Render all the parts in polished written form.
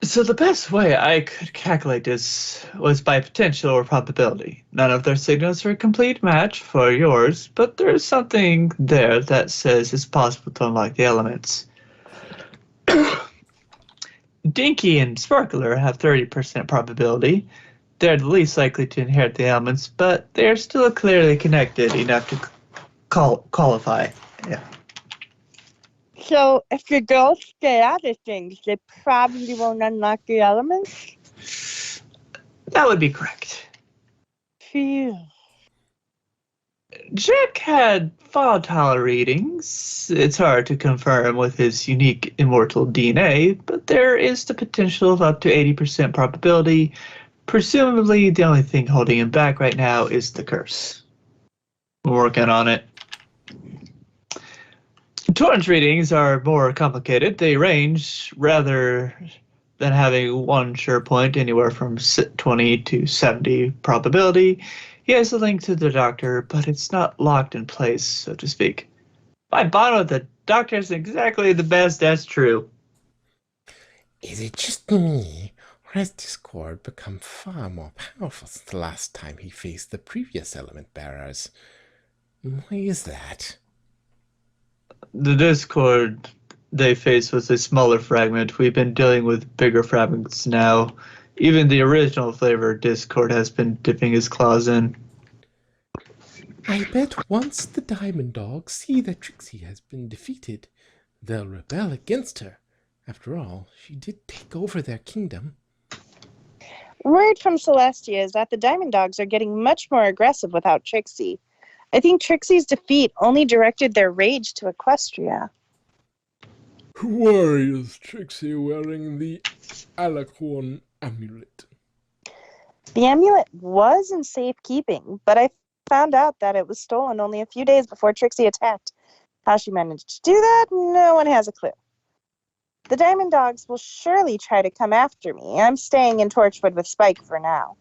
So the best way I could calculate this was by potential or probability. None of their signals are a complete match for yours, but there's something there that says it's possible to unlock the elements. Dinky and Sparkler have 30% probability. They're the least likely to inherit the elements, but they're still clearly connected enough to qualify. Yeah. So if the girls stay out of things, they probably won't unlock the elements? That would be correct. Phew. Jack had volatile readings. It's hard to confirm with his unique immortal DNA, but there is the potential of up to 80% probability. Presumably, the only thing holding him back right now is the curse. We're working on it. Torrance readings are more complicated. They range, rather than having one sure point, anywhere from 20 to 70 probability. He has a link to the doctor, but it's not locked in place, so to speak. My bond with the doctor isn't exactly the best, that's true. Is it just me, or has Discord become far more powerful since the last time he faced the previous element bearers? Why is that? The Discord they faced was a smaller fragment. We've been dealing with bigger fragments now. Even the original flavor Discord has been dipping his claws in. I bet once the Diamond Dogs see that Trixie has been defeated, they'll rebel against her. After all, she did take over their kingdom. Word from Celestia is that the Diamond Dogs are getting much more aggressive without Trixie. I think Trixie's defeat only directed their rage to Equestria. Why is Trixie wearing the Alacorn amulet? The amulet was in safekeeping, but I found out that it was stolen only a few days before Trixie attacked. How she managed to do that, no one has a clue. The Diamond Dogs will surely try to come after me. I'm staying in Torchwood with Spike for now.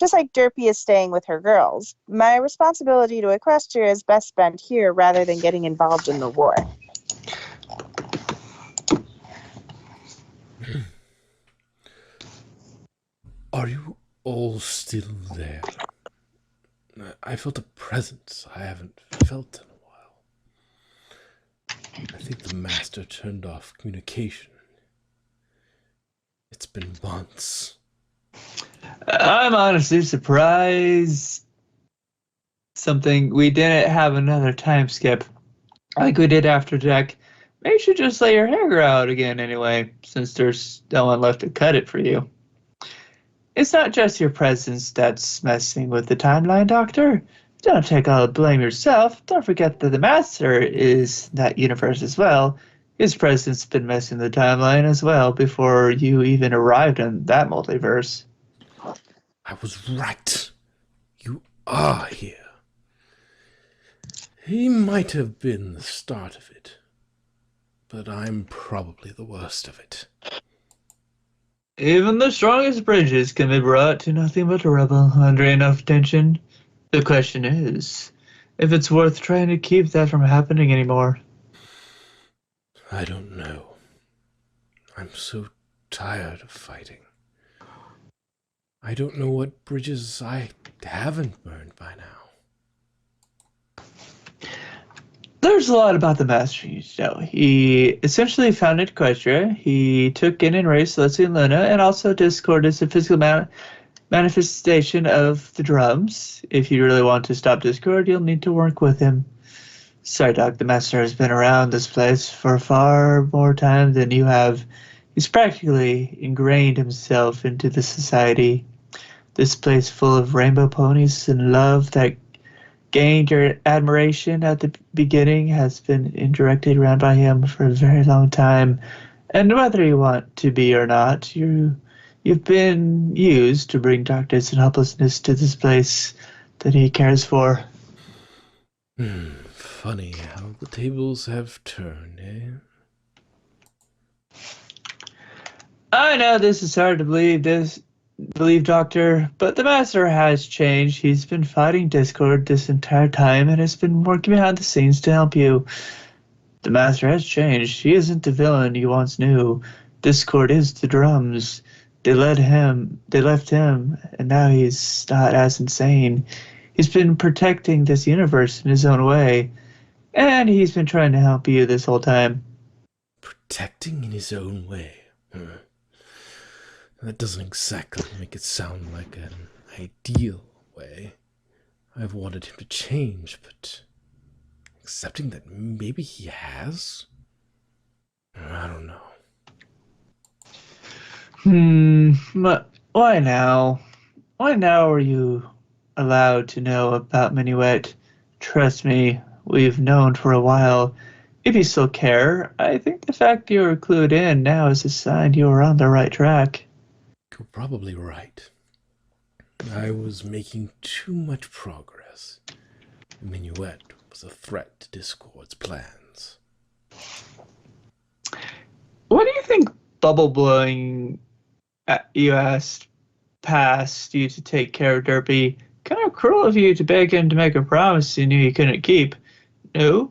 Just like Derpy is staying with her girls, my responsibility to Equestria is best spent here rather than getting involved in the war. Are you all still there? I felt a presence I haven't felt in a while. I think the Master turned off communication. It's been months. I'm honestly surprised we didn't have another time skip like we did after Jack. Maybe you should just let your hair grow out again anyway, since there's no one left to cut it for you. It's not just your presence that's messing with the timeline, Doctor. Don't take all the blame yourself. Don't forget that the Master is that universe as well. His presence has been messing the timeline as well before you even arrived in that multiverse. I was right. You are here. He might have been the start of it, but I'm probably the worst of it. Even the strongest bridges can be brought to nothing but rubble under enough tension. The question is, if it's worth trying to keep that from happening anymore. I don't know. I'm so tired of fighting. I don't know what bridges I haven't burned by now. There's a lot about the Master you know. He essentially founded Equestria. He took in and raised Celestia and Luna, and also Discord is a physical manifestation of the drums. If you really want to stop Discord, you'll need to work with him. Sorry, Doc, the Master has been around this place for far more time than you have. He's practically ingrained himself into the society. This place full of rainbow ponies and love that gained your admiration at the beginning has been indirectly run by him for a very long time. And whether you want to be or not, you've been used to bring darkness and helplessness to this place that he cares for. Funny how the tables have turned, eh? I know this is hard to believe, Doctor, but the Master has changed. He's been fighting Discord this entire time and has been working behind the scenes to help you. The Master has changed. He isn't the villain you once knew, Discord is the drums. They left him, and now he's not as insane. He's been protecting this universe in his own way, and he's been trying to help you this whole time. Protecting in his own way. That doesn't exactly make it sound like an ideal way. I've wanted him to change, but accepting that maybe he has? I don't know. But why now? Why now are you allowed to know about Minuet? Trust me, we've known for a while. If you still care, I think the fact you're clued in now is a sign you're on the right track. You're probably right. I was making too much progress. The Minuet was a threat to Discord's plans. What do you think bubble blowing you asked past you to take care of Derpy? Kind of cruel of you to beg him to make a promise you knew you couldn't keep. No?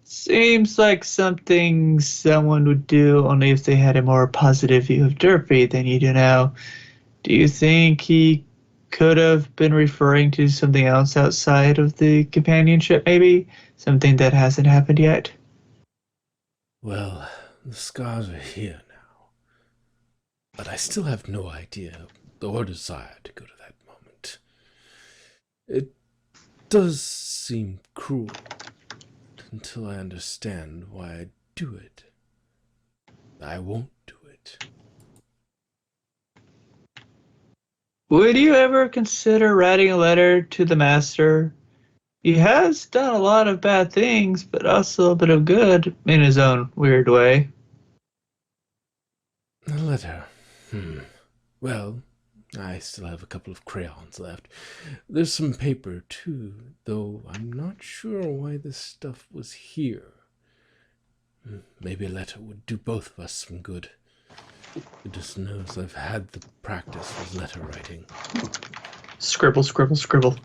Seems like something someone would do only if they had a more positive view of Derpy than you do now. Do you think he could have been referring to something else outside of the companionship, maybe? Something that hasn't happened yet? Well, the scars are here now. But I still have no idea or desire to go to that moment. It does seem cruel until I understand why I do it. I won't do it. Would you ever consider writing a letter to the Master? He has done a lot of bad things, but also a bit of good in his own weird way. A letter. Well, I still have a couple of crayons left. There's some paper, too, though I'm not sure why this stuff was here. Maybe a letter would do both of us some good. Goodness knows I've had the practice with letter writing. Scribble, scribble, scribble.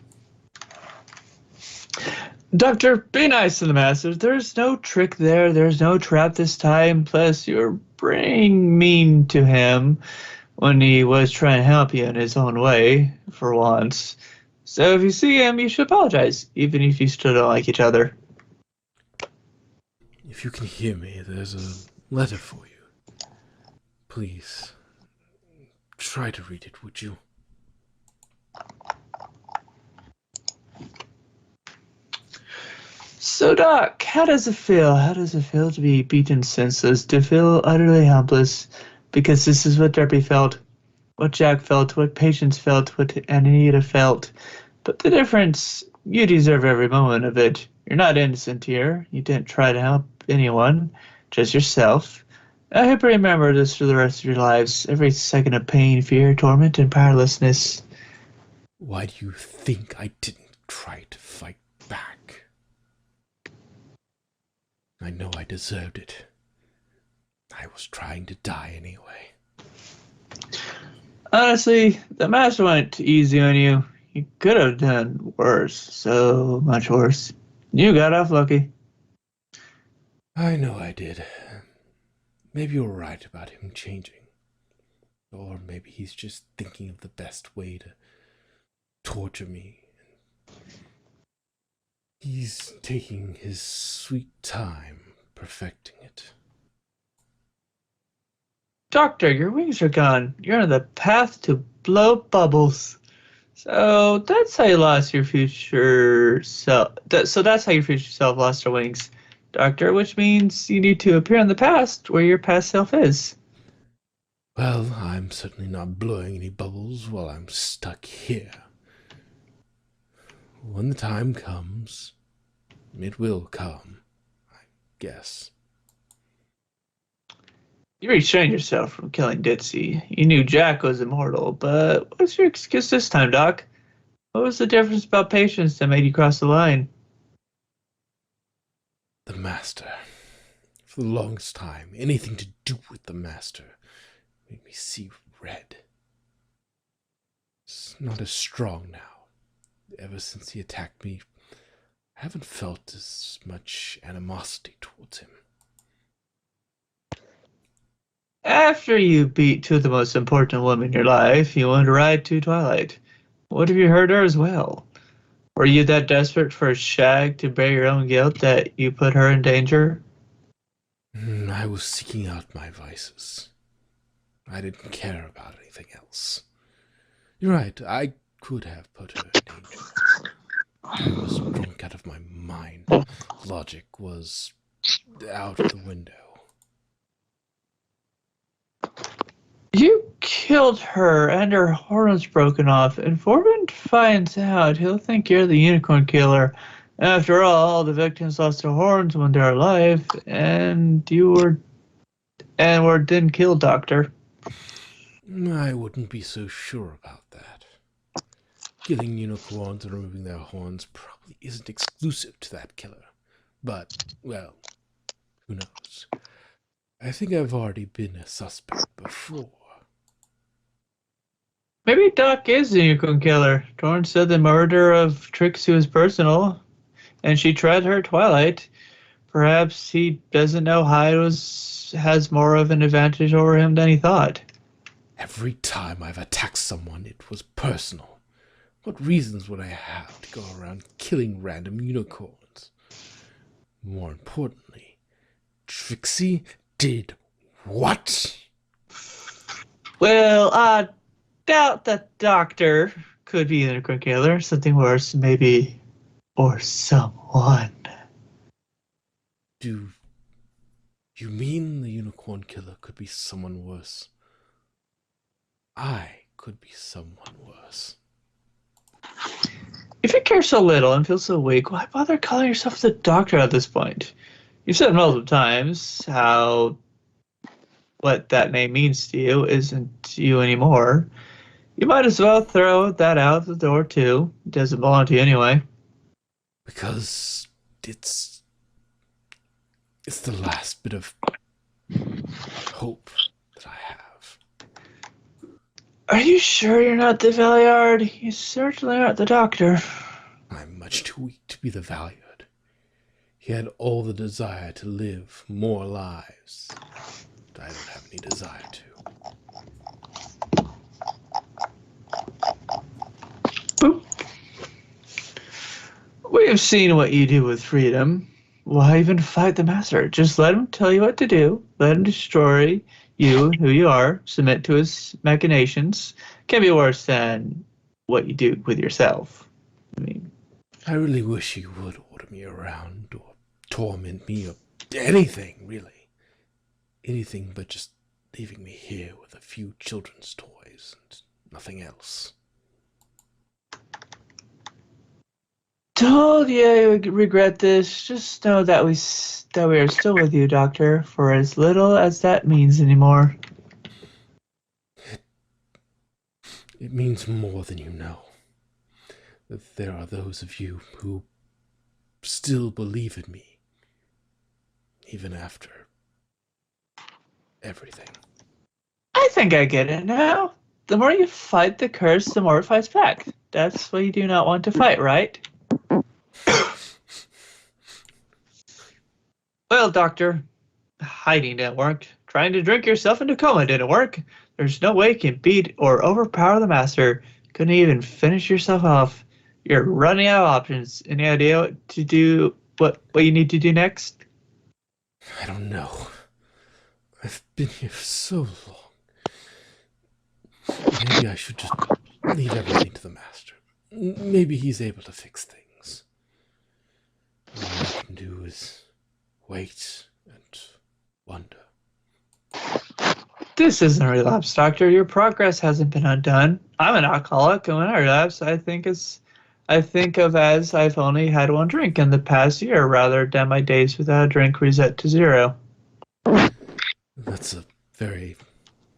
Doctor, be nice to the Master. There's no trick there. There's no trap this time. Plus, you're being mean to him when he was trying to help you in his own way, for once. So if you see him, you should apologize, even if you still don't like each other. If you can hear me, there's a letter for you. Please, try to read it, would you? So, Doc, how does it feel? How does it feel to be beaten senseless, to feel utterly helpless? Because this is what Derpy felt, what Jack felt, what Patience felt, what Anita felt. But the difference, you deserve every moment of it. You're not innocent here. You didn't try to help anyone, just yourself. I hope you remember this for the rest of your lives. Every second of pain, fear, torment, and powerlessness. Why do you think I didn't try to fight back? I know I deserved it. I was trying to die anyway. Honestly, the Master went easy on you. You could have done worse, so much worse. You got off lucky. I know I did. Maybe you're right about him changing. Or maybe he's just thinking of the best way to torture me. He's taking his sweet time perfecting it. Doctor, your wings are gone. You're on the path to blow bubbles. So that's how you lost your future self. So that's how your future self lost her wings, Doctor, which means you need to appear in the past where your past self is. Well, I'm certainly not blowing any bubbles while I'm stuck here. When the time comes, it will come, I guess. You restrained yourself from killing Ditzy. You knew Jack was immortal, but what's your excuse this time, Doc? What was the difference about Patience that made you cross the line? The Master. For the longest time, anything to do with the Master made me see red. It's not as strong now. Ever since he attacked me, I haven't felt as much animosity towards him. After you beat two of the most important women in your life, you went right to Twilight. What if you hurt her as well? Were you that desperate for a shag to bear your own guilt that you put her in danger? I was seeking out my vices. I didn't care about anything else. You're right, I could have put her in danger. I was drunk out of my mind. Logic was out the window. You killed her and her horns broken off. If Foreman finds out, he'll think you're the unicorn killer. After all, the victims lost their horns when they're alive, and didn't kill Doctor. I wouldn't be so sure about that. Killing unicorns and removing their horns probably isn't exclusive to that killer. But, well, who knows? I think I've already been a suspect before. Maybe Doc is the unicorn killer. Torn said the murder of Trixie was personal, and she tried her Twilight. Perhaps he doesn't know has more of an advantage over him than he thought. Every time I've attacked someone, it was personal. What reasons would I have to go around killing random unicorns? More importantly, Trixie did what? Well, I doubt that Doctor could be the unicorn killer. Something worse, maybe. Or someone. Do you mean the unicorn killer could be someone worse? I could be someone worse. If you care so little and feel so weak, why bother calling yourself the Doctor at this point? You've said multiple times how what that name means to you isn't you anymore. You might as well throw that out the door too. It doesn't belong to you anyway. Because it's the last bit of hope that I have. Are you sure you're not the Valeyard? You certainly aren't the Doctor. I'm much too weak to be the Valued. He had all the desire to live more lives. But I don't have any desire to. Boop. We have seen what you do with freedom. Why even fight the Master? Just let him tell you what to do. Let him destroy you, who you are. Submit to his machinations. Can be worse than what you do with yourself. I really wish he would order me around or torment me or anything, really. Anything but just leaving me here with a few children's toys and nothing else. Told you I would regret this. Just know that we are still with you, Doctor, for as little as that means anymore. It means more than you know. That there are those of you who still believe in me, even after everything. I think I get it now. The more you fight the curse, the more it fights back. That's why you do not want to fight, right? Well, Doctor, hiding didn't work. Trying to drink yourself into coma didn't work. There's no way you can beat or overpower the Master. Couldn't even finish yourself off. You're running out of options. Any idea what to do? What you need to do next? I don't know. I've been here so long. Maybe I should just leave everything to the Master. Maybe he's able to fix things. All I can do is wait and wonder. This isn't a relapse, Doctor. Your progress hasn't been undone. I'm an alcoholic, and when I relapse, I think of as I've only had one drink in the past year, rather than my days without a drink reset to zero. That's a very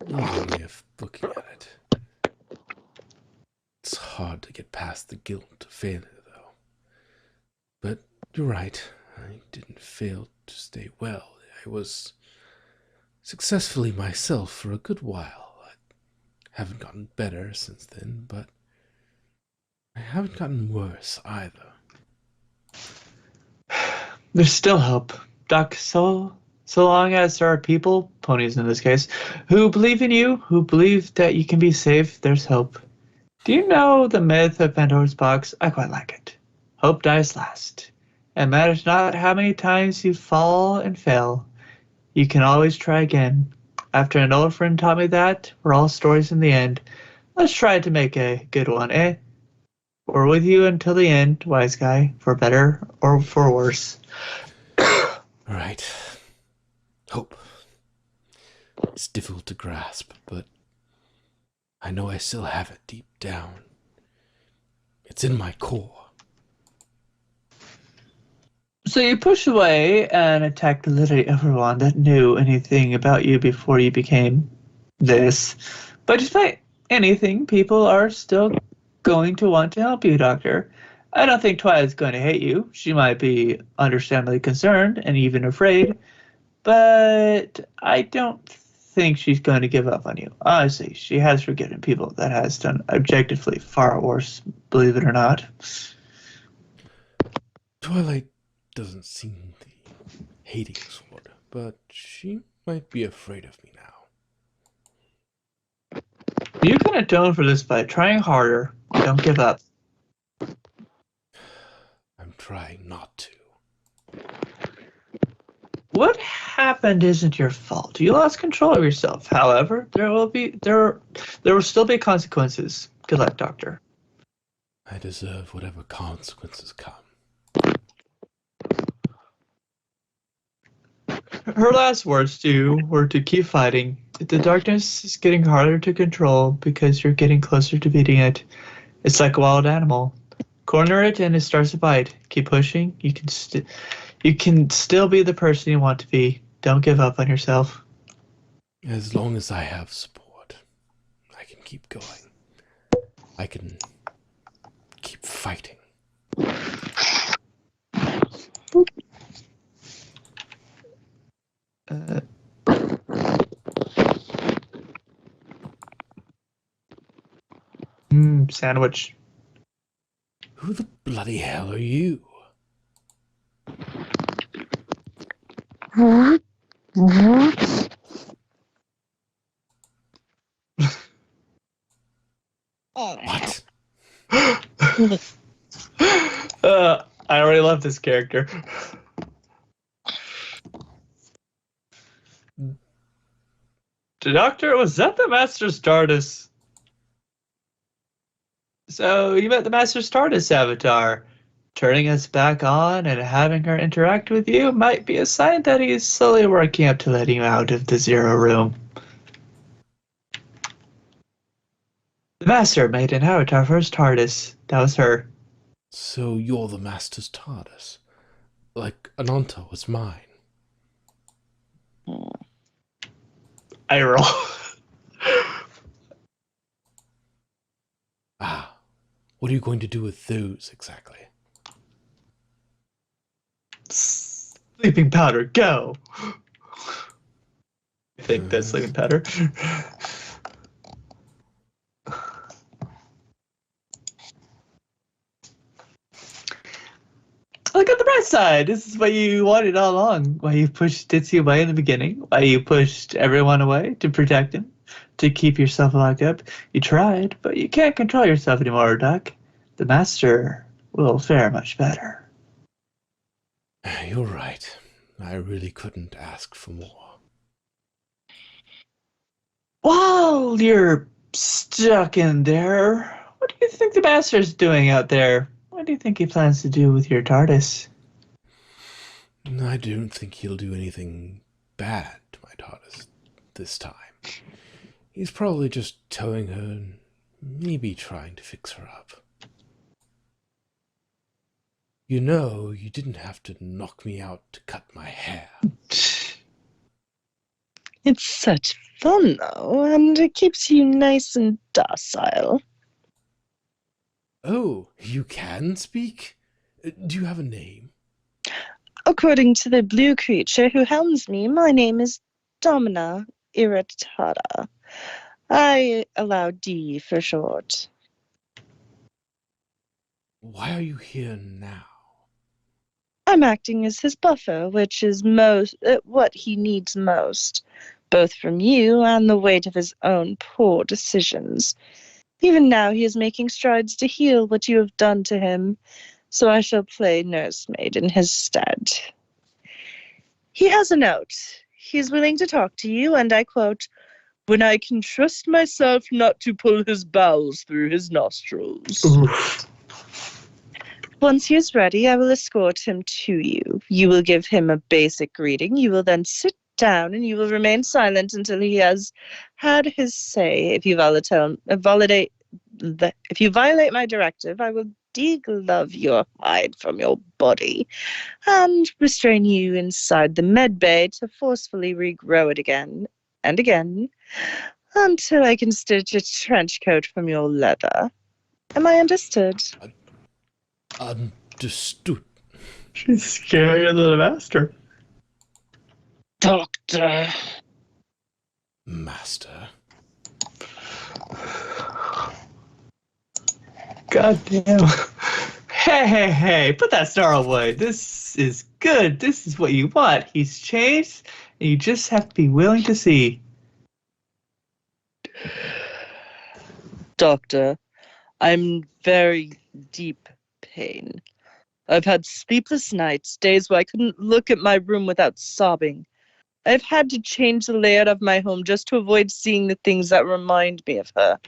lovely way of looking at it. It's hard to get past the guilt of failure, though. But you're right. I didn't fail to stay well. I was successfully myself for a good while. I haven't gotten better since then, but I haven't gotten worse either. There's still hope. Doc So long as there are people, ponies in this case, who believe in you, who believe that you can be safe, there's hope. Do you know the myth of Pandora's box? I quite like it. Hope dies last. It matters not how many times you fall and fail. You can always try again. After an old friend taught me that, we're all stories in the end. Let's try to make a good one, eh? We're with you until the end, wise guy, for better or for worse. Right. Hope. It's difficult to grasp, but I know I still have it deep down. It's in my core. So you push away and attack literally everyone that knew anything about you before you became this. But despite anything, people are still going to want to help you, Doctor. I don't think Twilight's going to hate you. She might be understandably concerned and even afraid, but I don't think she's going to give up on you. Honestly, she has forgiven people that has done objectively far worse, believe it or not. Twilight doesn't seem the hating sort, but she might be afraid of me now. You can atone for this by trying harder. Don't give up. I'm trying not to. What happened isn't your fault. You lost control of yourself. However, there will still be consequences. Good luck, Doctor. I deserve whatever consequences come. Her last words to you were to keep fighting. The darkness is getting harder to control because you're getting closer to beating it. It's like a wild animal. Corner it and it starts to bite. Keep pushing. You can still be the person you want to be. Don't give up on yourself. As long as I have support, I can keep going. I can keep fighting. Sandwich. Who the bloody hell are you? What? I already love this character. Doctor, was that the Master's TARDIS? So you met the Master's TARDIS avatar. Turning us back on and having her interact with you might be a sign that he's slowly working up to letting you out of the Zero Room. The Master made an avatar for his TARDIS. That was her. So you're the Master's TARDIS, like Ananta was mine. I roll. Ah, what are you going to do with those exactly? Sleeping powder, go! I think that's sleeping powder. Look at the bright side. This is what you wanted all along. Why you pushed Ditzy away in the beginning. Why you pushed everyone away to protect him. To keep yourself locked up. You tried, but you can't control yourself anymore, Doc. The Master will fare much better. You're right. I really couldn't ask for more. While you're stuck in there, what do you think the Master's doing out there? What do you think he plans to do with your TARDIS? I don't think he'll do anything bad to my TARDIS this time. He's probably just towing her and maybe trying to fix her up. You know, you didn't have to knock me out to cut my hair. It's such fun, though, and it keeps you nice and docile. Oh, you can speak? Do you have a name? According to the blue creature who helms me, my name is Domina Irritata. I allow D for short. Why are you here now? I'm acting as his buffer, which is what he needs most, both from you and the weight of his own poor decisions. Even now he is making strides to heal what you have done to him, so I shall play nursemaid in his stead. He has a note. He is willing to talk to you, and I quote, "When I can trust myself not to pull his bowels through his nostrils." Oof. Once he is ready, I will escort him to you. You will give him a basic greeting. You will then sit down and you will remain silent until he has had his say. If you violate my directive, I will deglove your hide from your body and restrain you inside the med bay to forcefully regrow it again and again until I can stitch a trench coat from your leather. Am I understood? Understood. She's scarier than the master. Doctor. Master. God damn. Hey, put that snarl away. This is good. This is what you want. He's changed, and you just have to be willing to see. Doctor, I'm very deep pain. I've had sleepless nights, days where I couldn't look at my room without sobbing. I've had to change the layout of my home just to avoid seeing the things that remind me of her.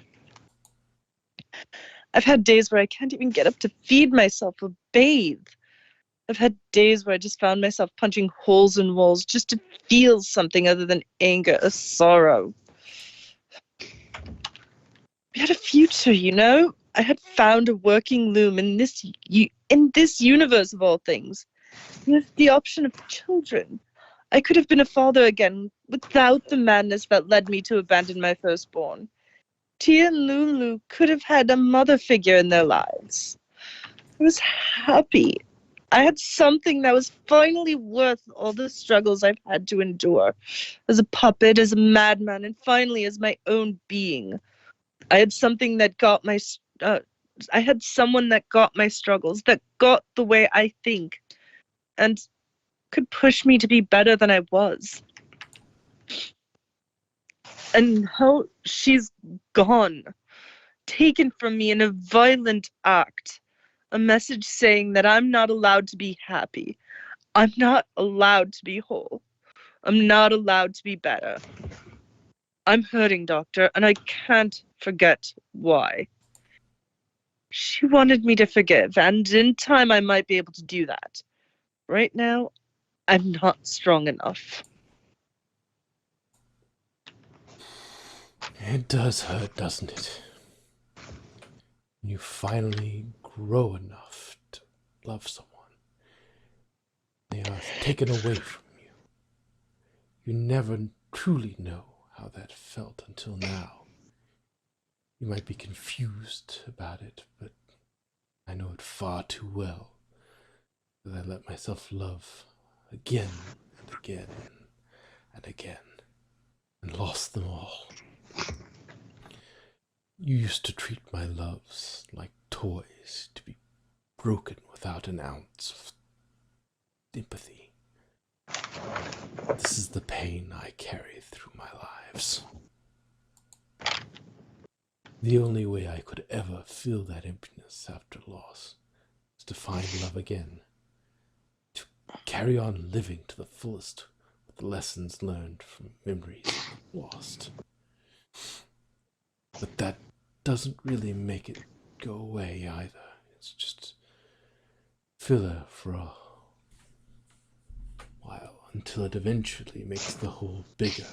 I've had days where I can't even get up to feed myself or bathe. I've had days where I just found myself punching holes in walls just to feel something other than anger or sorrow. We had a future, you know? I had found a working loom in this universe of all things. With the option of children. I could have been a father again without the madness that led me to abandon my firstborn. Tia and Lulu could have had a mother figure in their lives. I was happy. I had something that was finally worth all the struggles I've had to endure. As a puppet, as a madman, and finally as my own being. I had something that got I had someone that got my struggles, that got the way I think, and could push me to be better than I was. And how she's gone, taken from me in a violent act. A message saying that I'm not allowed to be happy. I'm not allowed to be whole. I'm not allowed to be better. I'm hurting, Doctor, and I can't forget why. She wanted me to forgive, and in time I might be able to do that. Right now, I'm not strong enough. It does hurt, doesn't it? When you finally grow enough to love someone, they are taken away from you. You never truly know how that felt until now. You might be confused about it, but I know it far too well that I let myself love again and again and again and lost them all. You used to treat my loves like toys to be broken without an ounce of empathy. This is the pain I carry through my lives. The only way I could ever feel that emptiness after loss is to find love again, to carry on living to the fullest with the lessons learned from memories lost. But that doesn't really make it go away either. It's just filler for a while until it eventually makes the hole bigger.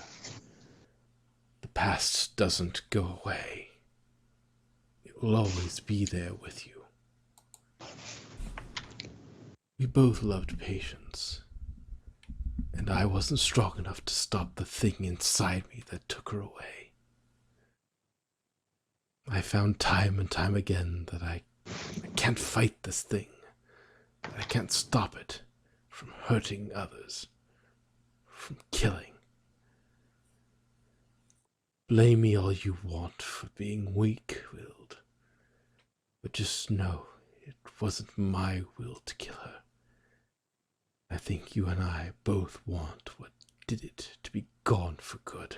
The past doesn't go away. It will always be there with you. We both loved Patience, and I wasn't strong enough to stop the thing inside me that took her away. I found time and time again that I can't fight this thing, that I can't stop it from hurting others, from killing. Blame me all you want for being weak-willed, but just know it wasn't my will to kill her. I think you and I both want what did it to be gone for good.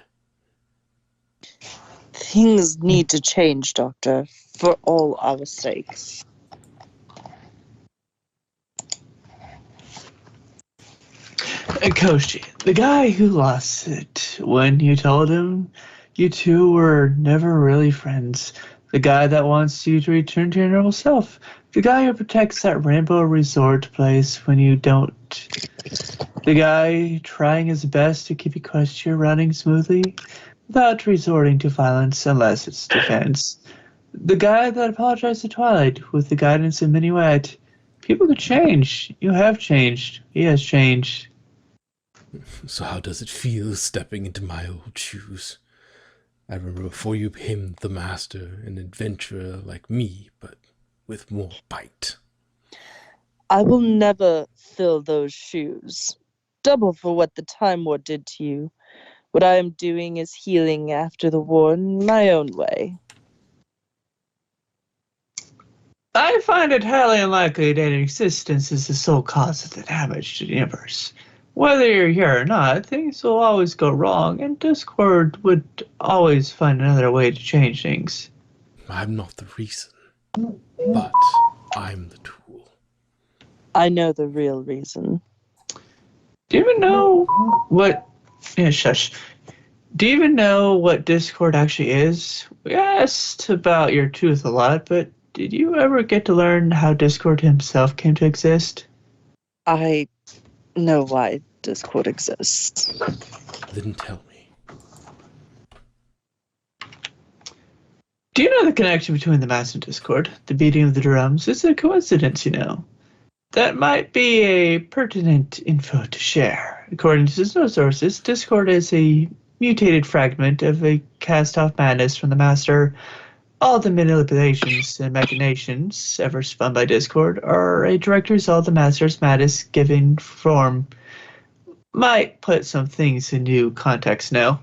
Things need to change, Doctor, for all our sakes. Koshi, the guy who lost it when you told him you two were never really friends. The guy that wants you to return to your normal self. The guy who protects that Rainbow Resort place when you don't. The guy trying his best to keep Equestria running smoothly without resorting to violence unless it's defense. The guy that apologized to Twilight with the guidance of Minuet. People could change. You have changed. He has changed. So how does it feel stepping into my old shoes? I remember before you became the master, an adventurer like me, but with more bite. I will never fill those shoes. Double for what the Time War did to you. What I am doing is healing after the war in my own way. I find it highly unlikely that existence is the sole cause of the damage to the universe. Whether you're here or not, things will always go wrong, and Discord would always find another way to change things. I'm not the reason, but I'm the tool. I know the real reason. Do you even know what... Yeah, shush. Do you even know what Discord actually is? We asked about your tooth a lot, but did you ever get to learn how Discord himself came to exist? I know why Discord exists. Then tell me. Do you know the connection between the Mass and Discord? The beating of the drums? It's a coincidence, you know. That might be a pertinent info to share. According to some sources, Discord is a mutated fragment of a cast-off madness from the Master. All the manipulations and machinations ever spun by Discord are a direct result of the Master's madness given form. Might put some things in new context now.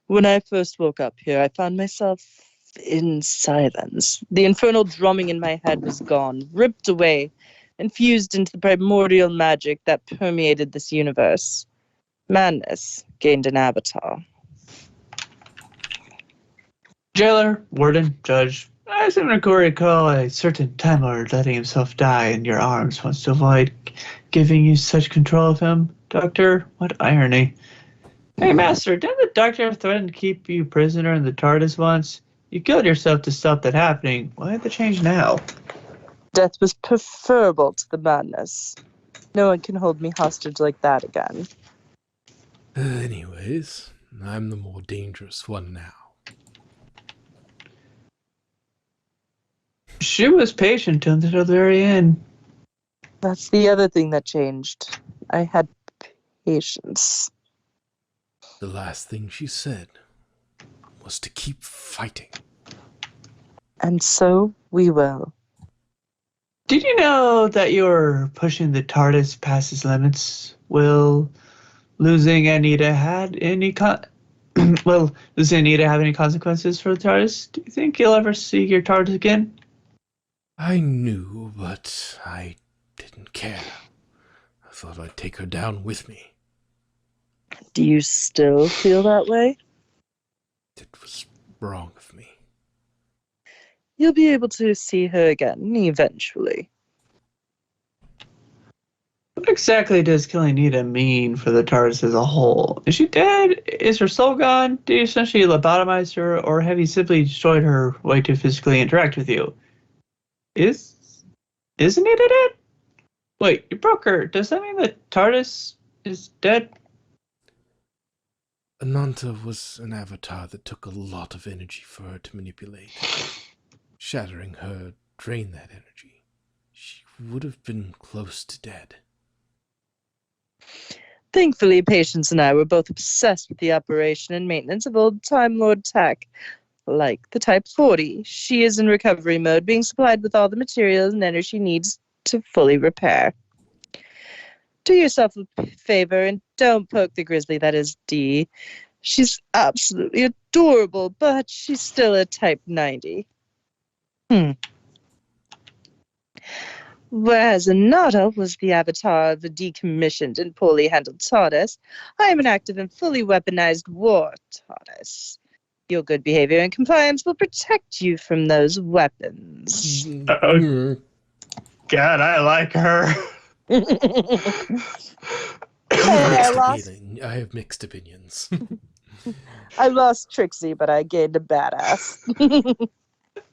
When I first woke up here, I found myself in silence. The infernal drumming in my head was gone, ripped away, and fused into the primordial magic that permeated this universe. Madness gained an avatar. Jailer, warden, judge, I seem to recall a certain Time Lord letting himself die in your arms once to avoid giving you such control of him. Doctor, what irony. Hey, Master, didn't the Doctor threaten to keep you prisoner in the TARDIS once? You killed yourself to stop that happening. Why the change now? Death was preferable to the madness. No one can hold me hostage like that again. Anyways, I'm the more dangerous one now. She was patient until the very end. That's the other thing that changed. I had patience. The last thing she said was to keep fighting. And so we will. Did you know that you're pushing the TARDIS past its limits? Will losing Anita have any consequences for the TARDIS? Do you think you'll ever see your TARDIS again? I knew, but I didn't care. I thought I'd take her down with me. Do you still feel that way? It was wrong of me. You'll be able to see her again, eventually. What exactly does killing Nita mean for the TARDIS as a whole? Is she dead? Is her soul gone? Did you essentially lobotomize her, or have you simply destroyed her way to physically interact with you? Isn't Nita dead? Wait, you broke her. Does that mean the TARDIS is dead? Ananta was an avatar that took a lot of energy for her to manipulate. Shattering her drained that energy. She would have been close to dead. Thankfully, Patience and I were both obsessed with the operation and maintenance of old Time Lord tech. Like the Type 40, she is in recovery mode, being supplied with all the materials and energy needs to fully repair. Do yourself a favor and don't poke the grizzly that is Dee. She's absolutely adorable, but she's still a Type 90. Whereas Anata was the avatar of a decommissioned and poorly handled TARDIS, I am an active and fully weaponized war TARDIS. Your good behavior and compliance will protect you from those weapons. Oh, God, I like her. I have mixed opinions. I lost Trixie, but I gained a badass.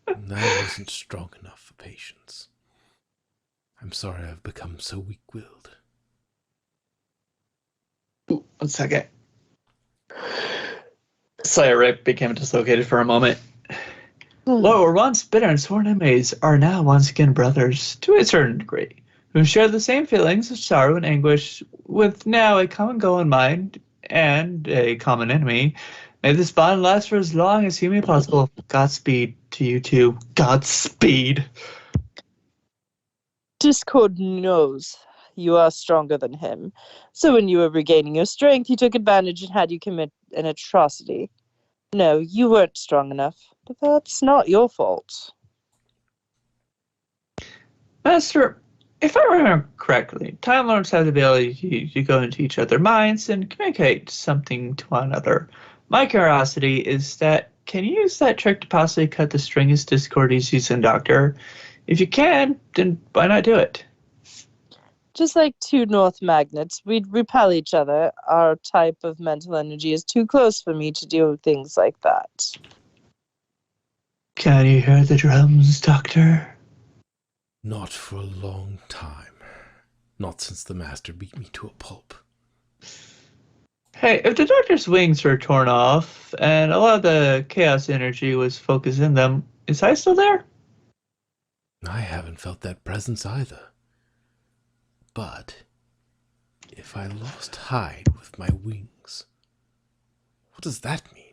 I wasn't strong enough for patience. I'm sorry I've become so weak-willed. Ooh, 1 second. Slayer Rick became dislocated for a moment. What were once bitter and sworn enemies are now once again brothers, to a certain degree, who share the same feelings of sorrow and anguish, with now a common goal in mind and a common enemy. May this bond last for as long as humanly possible. Godspeed to you two. Godspeed. Discord knows you are stronger than him, so when you were regaining your strength, he took advantage and had you commit an atrocity. No, you weren't strong enough, but that's not your fault. Master, if I remember correctly, Time Lords have the ability to go into each other's minds and communicate something to one another. My curiosity is that, can you use that trick to possibly cut the stringest discord he's using, Doctor? If you can, then why not do it? Just like two north magnets, we'd repel each other. Our type of mental energy is too close for me to do things like that. Can you hear the drums, Doctor? Not for a long time. Not since the Master beat me to a pulp. Hey, if the Doctor's wings were torn off and a lot of the chaos energy was focused in them, is I still there? I haven't felt that presence either. But if I lost Hyde with my wings, what does that mean?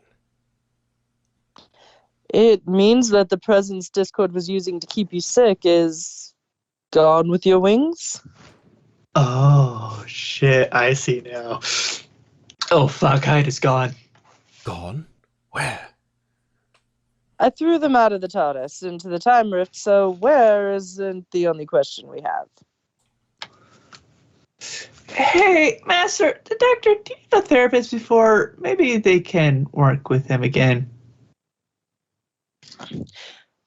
It means that the presence Discord was using to keep you sick is gone with your wings. Oh, shit, I see now. Oh, fuck, Hyde is gone. Gone? Where? I threw them out of the TARDIS into the time rift, so where isn't the only question we have. Hey, Master, the Doctor, do you have a therapist before? Maybe they can work with him again.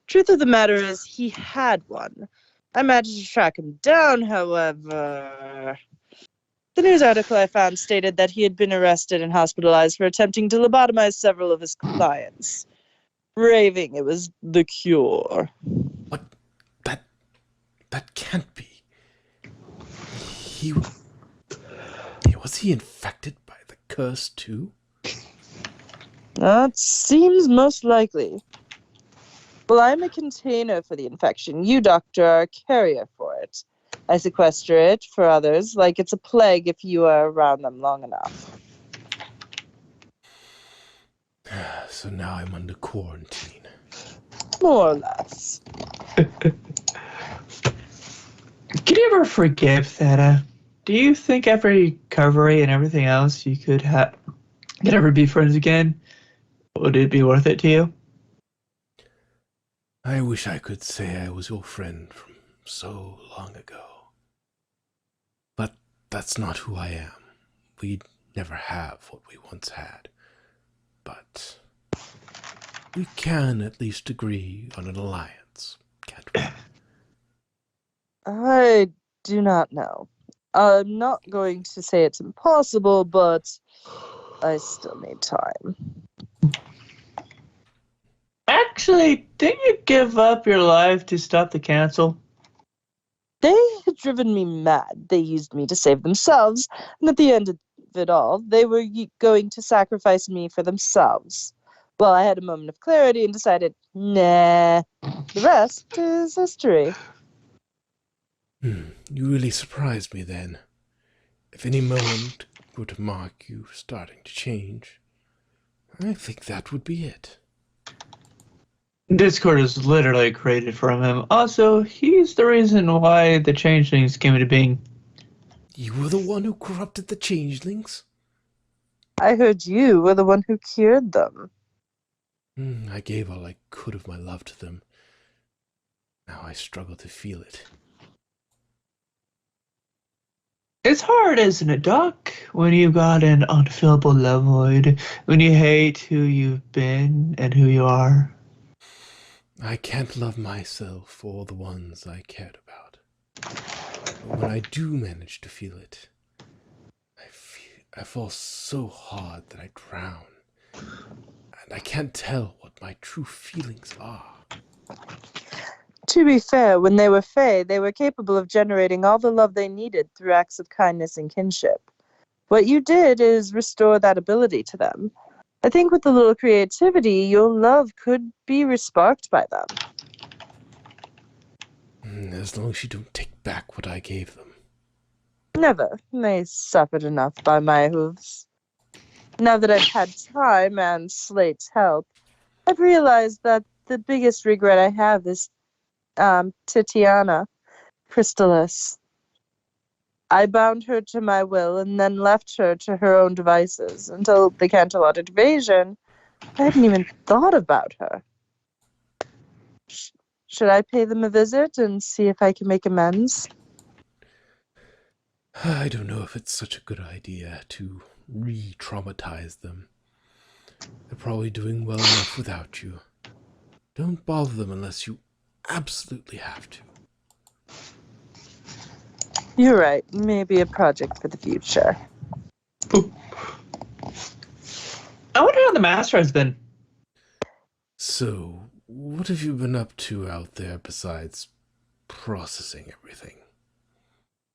Truth of the matter is, he had one. I managed to track him down, however. The news article I found stated that he had been arrested and hospitalized for attempting to lobotomize several of his clients, raving it was the cure. What? That can't be. Was he infected by the curse too? That seems most likely. Well, I'm a container for the infection. You, Doctor, are a carrier for it. I sequester it for others like it's a plague if you are around them long enough. So now I'm under quarantine. More or less. Can you ever forgive Theta? Do you think after recovery and everything else you could ever be friends again? Would it be worth it to you? I wish I could say I was your friend from so long ago. But that's not who I am. We'd never have what we once had. But we can at least agree on an alliance, can't we? I do not know. I'm not going to say it's impossible, but I still need time. Actually, didn't you give up your life to stop the council? They had driven me mad. They used me to save themselves, and at the end of it all, they were going to sacrifice me for themselves. Well, I had a moment of clarity and decided, nah. The rest is history. You really surprised me then. If any moment were to mark you starting to change, I think that would be it. Discord is literally created from him. Also, he's the reason why the changelings came into being. You were the one who corrupted the changelings? I heard you were the one who cured them. I gave all I could of my love to them. Now I struggle to feel it. It's hard, isn't it, Doc? When you've got an unfillable love void, when you hate who you've been and who you are. I can't love myself or the ones I cared about. But when I do manage to feel it, I fall so hard that I drown. And I can't tell what my true feelings are. To be fair, when they were Fae, they were capable of generating all the love they needed through acts of kindness and kinship. What you did is restore that ability to them. I think with a little creativity, your love could be resparked by them. As long as you don't take back what I gave them. Never. They suffered enough by my hooves. Now that I've had time and Slate's help, I've realized that the biggest regret I have is Titiana, Crystallis. I bound her to my will and then left her to her own devices until the Canterlot invasion. I hadn't even thought about her. Should I pay them a visit and see if I can make amends? I don't know if it's such a good idea to re-traumatize them. They're probably doing well enough without you. Don't bother them unless you absolutely have to. You're right. Maybe a project for the future. Ooh. I wonder how the master has been. So, what have you been up to out there besides processing everything?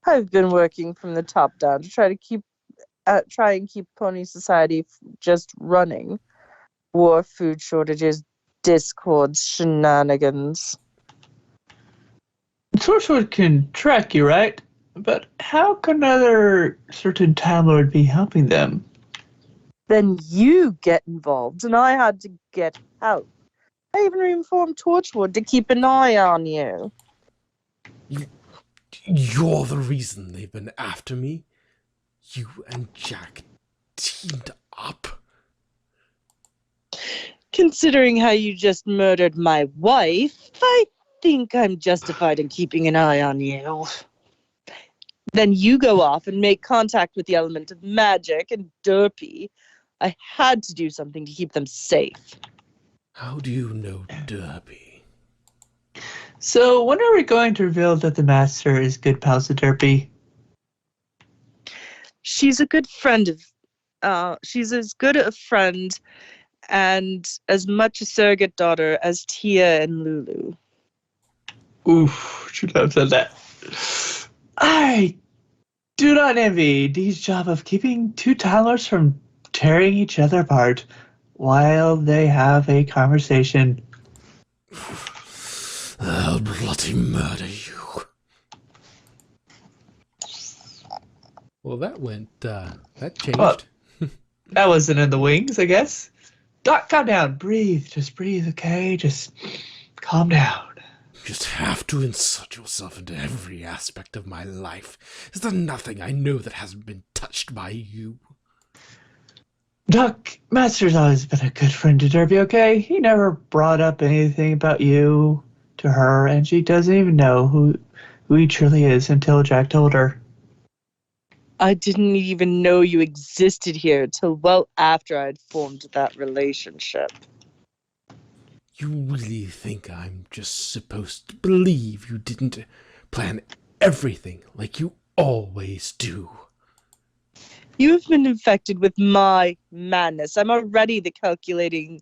I've been working from the top down to try and keep Pony Society just running. War, food shortages, discords, shenanigans. Sourcewood can track you, right? But how can another certain Time Lord be helping them? Then you get involved, and I had to get help. I even informed Torchwood to keep an eye on you. You're the reason they've been after me? You and Jack teamed up? Considering how you just murdered my wife, I think I'm justified in keeping an eye on you. Then you go off and make contact with the element of magic and Derpy. I had to do something to keep them safe. How do you know Derpy? So when are we going to reveal that the master is good pals with Derpy? She's a good friend of she's as good a friend and as much a surrogate daughter as Tia and Lulu. Oof, should have said that. I do not envy Dee's job of keeping two Time Lords from tearing each other apart while they have a conversation. I'll bloody murder you. Well, that changed. Well, that wasn't in the wings, I guess. Doc, calm down. Breathe. Just breathe, okay? Just calm down. You just have to insert yourself into every aspect of my life. Is there nothing I know that hasn't been touched by you? Doc, Master's always been a good friend to Derby, okay? He never brought up anything about you to her, and she doesn't even know who he truly is until Jack told her. I didn't even know you existed here till well after I'd formed that relationship. You really think I'm just supposed to believe you didn't plan everything like you always do? You've been infected with my madness. I'm already the calculating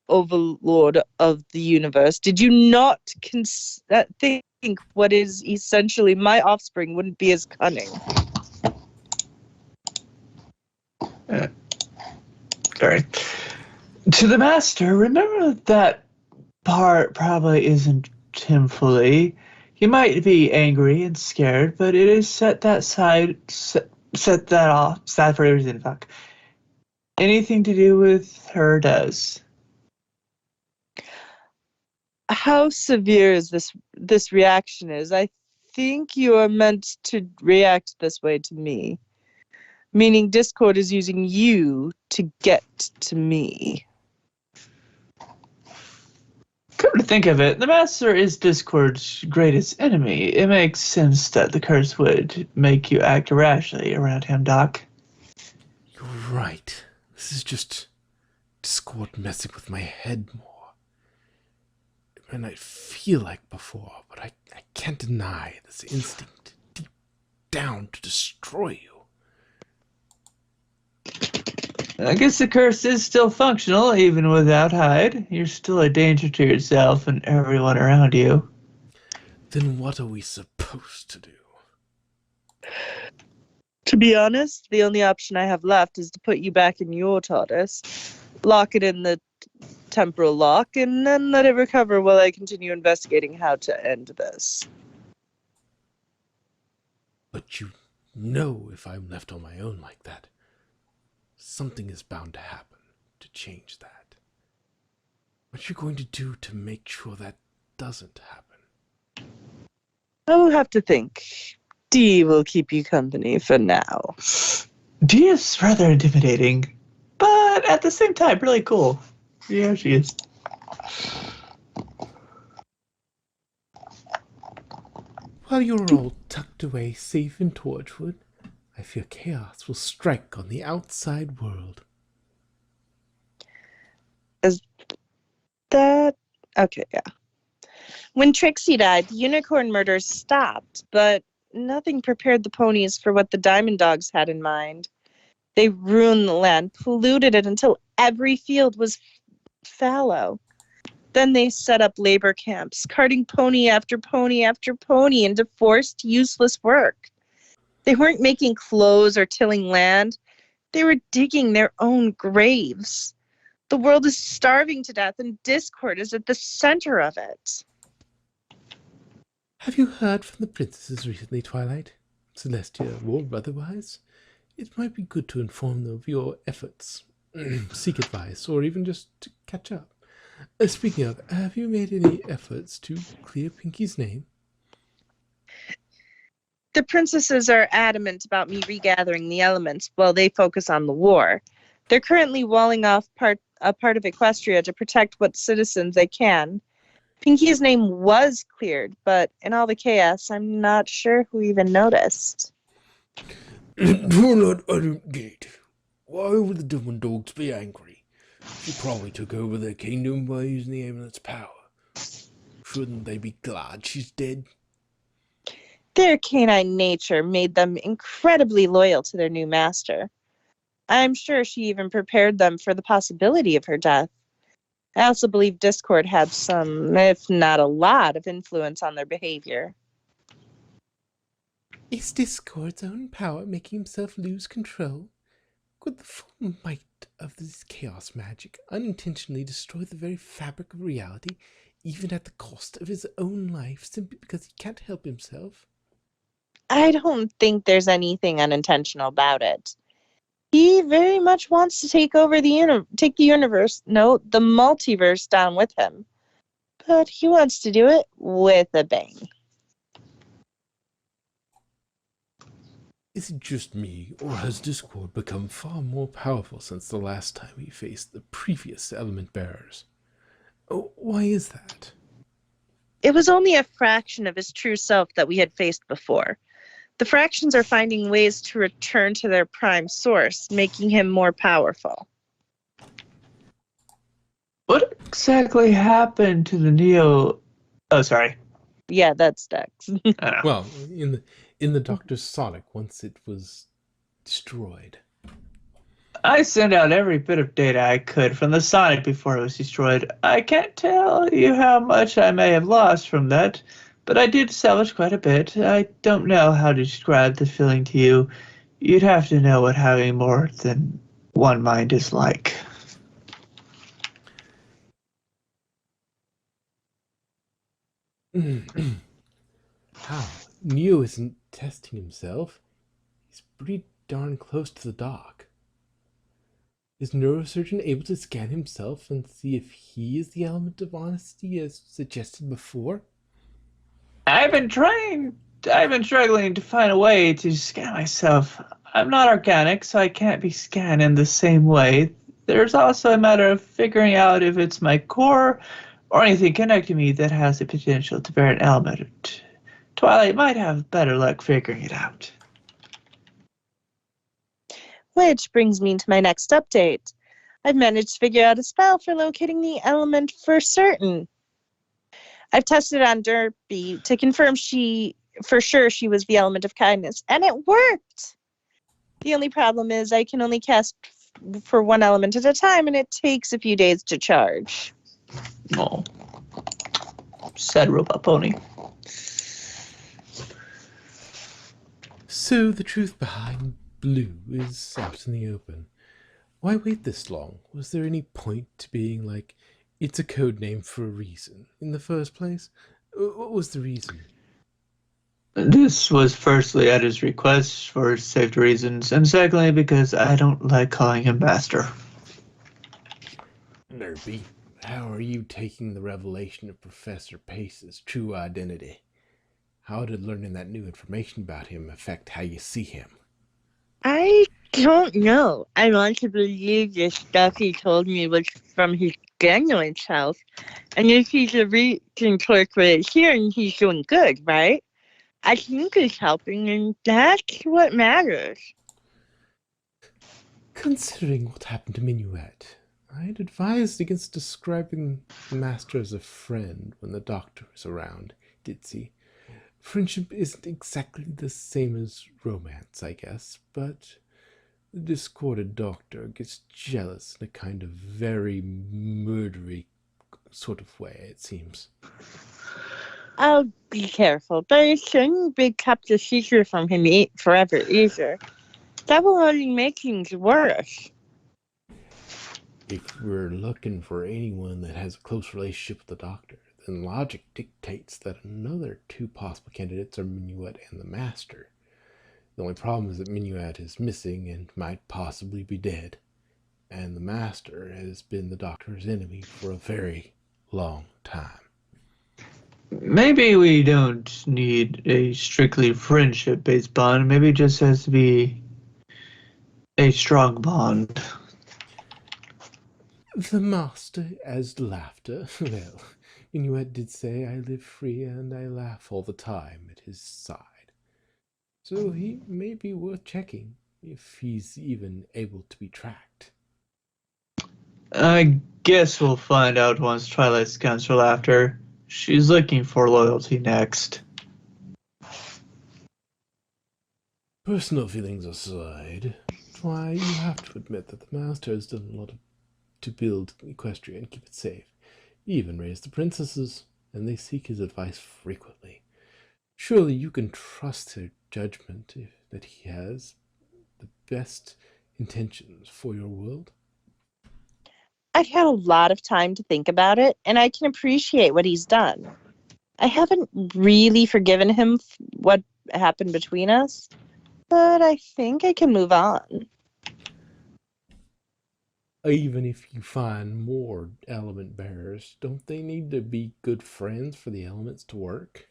overlord of the universe. Did you not think what is essentially my offspring wouldn't be as cunning? Sorry. To the Master, remember that part probably isn't him fully. He might be angry and scared, but it is set that for a reason. Fuck. Anything to do with her does. How severe is this reaction is? I think you are meant to react this way to me. Meaning Discord is using you to get to me. Come to think of it, the Master is Discord's greatest enemy. It makes sense that the curse would make you act rashly around him, Doc. You're right. This is just Discord messing with my head more. It might not feel like before, but I can't deny this instinct deep down to destroy you. I guess the curse is still functional, even without Hyde. You're still a danger to yourself and everyone around you. Then what are we supposed to do? To be honest, the only option I have left is to put you back in your TARDIS, lock it in the temporal lock, and then let it recover while I continue investigating how to end this. But you know if I'm left on my own like that, something is bound to happen to change that. What are you going to do to make sure that doesn't happen? I will have to think. Dee will keep you company for now. Dee is rather intimidating, but at the same time, really cool. Yeah, she is. While you're all tucked away safe in Torchwood, I fear chaos will strike on the outside world. Is that... Okay, yeah. When Trixie died, the unicorn murders stopped, but nothing prepared the ponies for what the Diamond Dogs had in mind. They ruined the land, polluted it until every field was fallow. Then they set up labor camps, carting pony after pony after pony into forced, useless work. They weren't making clothes or tilling land. They were digging their own graves. The world is starving to death, and discord is at the center of it. Have you heard from the princesses recently, Twilight? Celestia or otherwise? It might be good to inform them of your efforts, seek advice, or even just to catch up. Speaking of, have you made any efforts to clear Pinky's name? The princesses are adamant about me regathering the elements while they focus on the war. They're currently walling off a part of Equestria to protect what citizens they can. Pinky's name was cleared, but in all the chaos, I'm not sure who even noticed. Twilight, I don't get. Why would the Diamond Dogs be angry? She probably took over their kingdom by using the amulet's power. Shouldn't they be glad she's dead? Their canine nature made them incredibly loyal to their new master. I'm sure she even prepared them for the possibility of her death. I also believe Discord had some, if not a lot, of influence on their behavior. Is Discord's own power making himself lose control? Could the full might of this chaos magic unintentionally destroy the very fabric of reality, even at the cost of his own life, simply because he can't help himself? I don't think there's anything unintentional about it. He very much wants to take over the the multiverse down with him. But he wants to do it with a bang. Is it just me, or has Discord become far more powerful since the last time we faced the previous element bearers? Oh, why is that? It was only a fraction of his true self that we had faced before. The fractions are finding ways to return to their prime source, making him more powerful. What exactly happened to the Neo... Oh, sorry. Yeah, that's Dex. I know. Well, in the Doctor's Sonic, once it was destroyed. I sent out every bit of data I could from the Sonic before it was destroyed. I can't tell you how much I may have lost from that, but I did salvage quite a bit. I don't know how to describe the feeling to you. You'd have to know what having more than one mind is like. How? Neo isn't testing himself. He's pretty darn close to the dock. Is neurosurgeon able to scan himself and see if he is the element of honesty as suggested before? I've been struggling to find a way to scan myself. I'm not organic, so I can't be scanned in the same way. There's also a matter of figuring out if it's my core or anything connecting me that has the potential to bear an element. Twilight might have better luck figuring it out. Which brings me to my next update. I've managed to figure out a spell for locating the element for certain. I've tested on Derpy to confirm for sure she was the element of kindness, and it worked! The only problem is I can only cast for one element at a time, and it takes a few days to charge. Oh, sad robot pony. So the truth behind blue is out in the open. Why wait this long? Was there any point to being like, it's a code name for a reason in the first place? What was the reason? This was firstly at his request for safety reasons, and secondly because I don't like calling him master. Nerby, how are you taking the revelation of Professor Pace's true identity? How did learning that new information about him affect how you see him? I don't know. I want to believe the stuff he told me was from his genuine self. And if he's a reason for it here, and he's doing good, right? I think he's helping, and that's what matters. Considering what happened to Minuet, I'd advised against describing the master as a friend when the doctor is around, Ditzy. Friendship isn't exactly the same as romance, I guess, but the discordant doctor gets jealous in a kind of very murdery sort of way, it seems. I'll be careful, but it shouldn't be kept a secret from him forever either. That will only make things worse. If we're looking for anyone that has a close relationship with the doctor, then logic dictates that another two possible candidates are Minuet and the Master. The only problem is that Minuet is missing and might possibly be dead, and the Master has been the Doctor's enemy for a very long time. Maybe we don't need a strictly friendship-based bond. Maybe it just has to be a strong bond. The Master as laughter. Well, Minuet did say I live free and I laugh all the time at his side. So he may be worth checking, if he's even able to be tracked. I guess we'll find out once Twilight scans her laughter. She's looking for loyalty next. Personal feelings aside, why, you have to admit that the Master has done a lot to build Equestria and keep it safe. He even raised the princesses, and they seek his advice frequently. Surely you can trust their judgment that he has the best intentions for your world? I've had a lot of time to think about it, and I can appreciate what he's done. I haven't really forgiven him what happened between us, but I think I can move on. Even if you find more element bearers, don't they need to be good friends for the elements to work?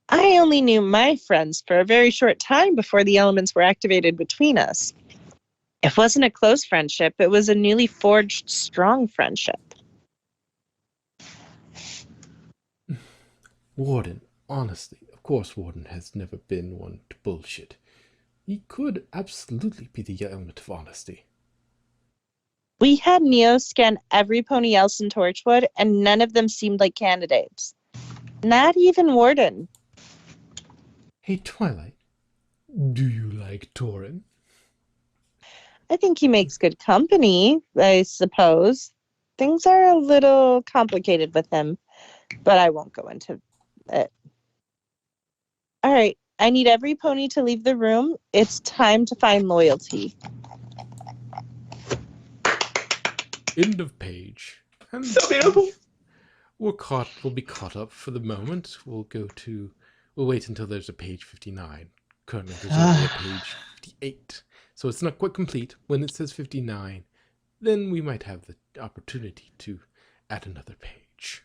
I only knew my friends for a very short time before the elements were activated between us. It wasn't a close friendship, it was a newly forged strong friendship. Warden, honestly, of course Warden has never been one to bullshit. He could absolutely be the element of honesty. We had Neo scan every pony else in Torchwood, and none of them seemed like candidates. Not even Warden. Hey, Twilight, do you like Torin? I think he makes good company, I suppose. Things are a little complicated with him, but I won't go into it. All right, I need every pony to leave the room. It's time to find loyalty. End of page. And So beautiful. we'll be caught up for the moment. We'll wait until there's a page 59. Currently there's only a page 58. So it's not quite complete. When it says 59, then we might have the opportunity to add another page.